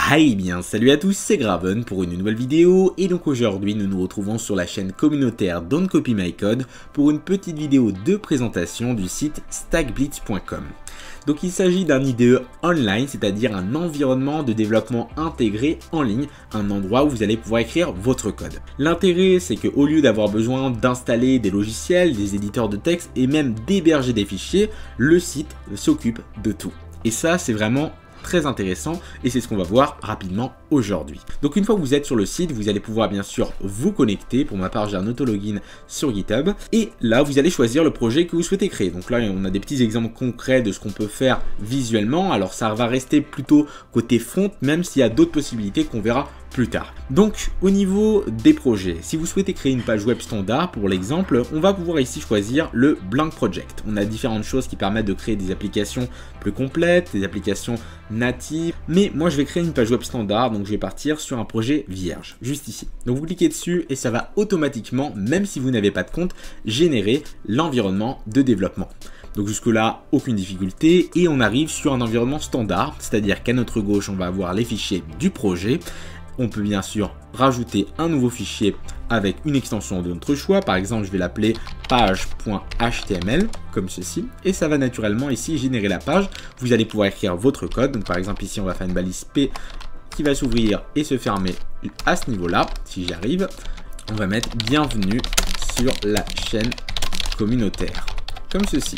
Bien, salut à tous, c'est Graven pour une nouvelle vidéo et donc aujourd'hui nous nous retrouvons sur la chaîne communautaire Don't Copy My Code pour une petite vidéo de présentation du site stackblitz.com. Donc il s'agit d'un IDE online, c'est-à-dire un environnement de développement intégré en ligne, un endroit où vous allez pouvoir écrire votre code. L'intérêt, c'est qu'au lieu d'avoir besoin d'installer des logiciels, des éditeurs de texte et même d'héberger des fichiers, le site s'occupe de tout. Et ça, c'est vraiment très intéressant et c'est ce qu'on va voir rapidement aujourd'hui. Donc une fois que vous êtes sur le site, vous allez pouvoir bien sûr vous connecter. Pour ma part, j'ai un auto-login sur GitHub et là vous allez choisir le projet que vous souhaitez créer. Donc là on a des petits exemples concrets de ce qu'on peut faire visuellement. Alors ça va rester plutôt côté front, même s'il y a d'autres possibilités qu'on verra plus tard. Donc au niveau des projets, si vous souhaitez créer une page web standard pour l'exemple, on va pouvoir ici choisir le blank project. On a différentes choses qui permettent de créer des applications plus complètes, des applications natives, mais moi je vais créer une page web standard, donc je vais partir sur un projet vierge, juste ici. Donc vous cliquez dessus et ça va automatiquement, même si vous n'avez pas de compte, générer l'environnement de développement. Donc jusque là, aucune difficulté et on arrive sur un environnement standard, c'est-à-dire qu'à notre gauche, on va avoir les fichiers du projet. On peut bien sûr rajouter un nouveau fichier avec une extension de notre choix. Par exemple, je vais l'appeler page.html comme ceci. Et ça va naturellement ici générer la page. Vous allez pouvoir écrire votre code. Donc par exemple ici, on va faire une balise P qui va s'ouvrir et se fermer à ce niveau-là. Si j'y arrive, on va mettre bienvenue sur la chaîne communautaire. Comme ceci.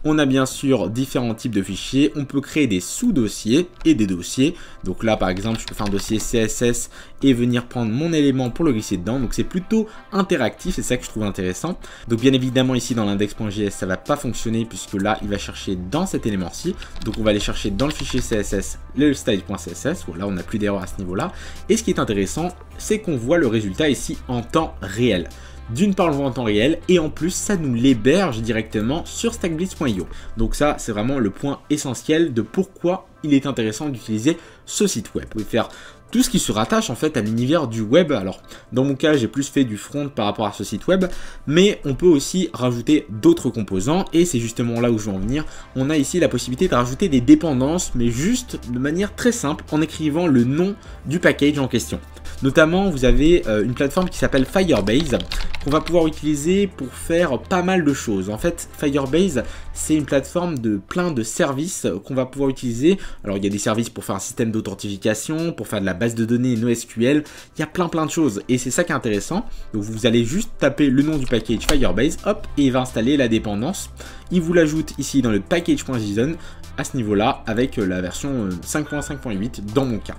On a bien sûr différents types de fichiers, on peut créer des sous-dossiers et des dossiers. Donc là par exemple je peux faire un dossier CSS et venir prendre mon élément pour le glisser dedans. Donc c'est plutôt interactif, c'est ça que je trouve intéressant. Donc bien évidemment ici dans l'index.js ça va pas fonctionner puisque là il va chercher dans cet élément-ci. Donc on va aller chercher dans le fichier CSS le style.css, voilà on n'a plus d'erreur à ce niveau-là. Et ce qui est intéressant c'est qu'on voit le résultat ici en temps réel. D'une part, on le voit en temps réel et en plus, ça nous l'héberge directement sur stackblitz.io. Donc ça, c'est vraiment le point essentiel de pourquoi il est intéressant d'utiliser ce site web. Vous pouvez faire tout ce qui se rattache en fait à l'univers du web. Alors dans mon cas j'ai plus fait du front par rapport à ce site web, mais on peut aussi rajouter d'autres composants et c'est justement là où je veux en venir. On a ici la possibilité de rajouter des dépendances, mais juste de manière très simple en écrivant le nom du package en question. Notamment vous avez une plateforme qui s'appelle Firebase qu'on va pouvoir utiliser pour faire pas mal de choses. En fait Firebase c'est une plateforme de plein de services qu'on va pouvoir utiliser. Alors il y a des services pour faire un système d'authentification, pour faire de la base de données NoSQL, il y a plein de choses et c'est ça qui est intéressant. Donc vous allez juste taper le nom du package Firebase, hop, et il va installer la dépendance. Il vous l'ajoute ici dans le package.json à ce niveau-là avec la version 5.5.8 dans mon cas.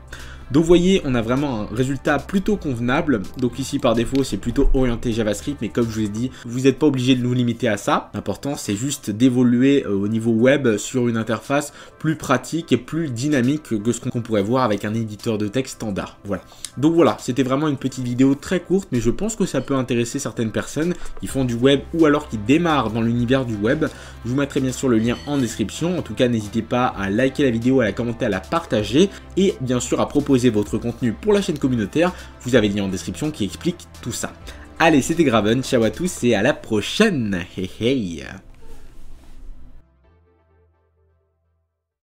Donc vous voyez, on a vraiment un résultat plutôt convenable. Donc ici par défaut c'est plutôt orienté JavaScript, mais comme je vous ai dit, vous n'êtes pas obligé de nous limiter à ça. L'important c'est juste d'évoluer au niveau web sur une interface plus pratique et plus dynamique que ce qu'on pourrait voir avec un éditeur de texte standard. Voilà. Donc voilà, c'était vraiment une petite vidéo très courte, mais je pense que ça peut intéresser certaines personnes qui font du web ou alors qui démarrent dans l'univers du web. Je vous mettrai bien sûr le lien en description. En tout cas, n'hésitez pas à liker la vidéo, à la commenter, à la partager et bien sûr à proposer votre contenu pour la chaîne communautaire. Vous avez le lien en description qui explique tout ça. Allez, c'était Graven, ciao à tous et à la prochaine. Hey hey.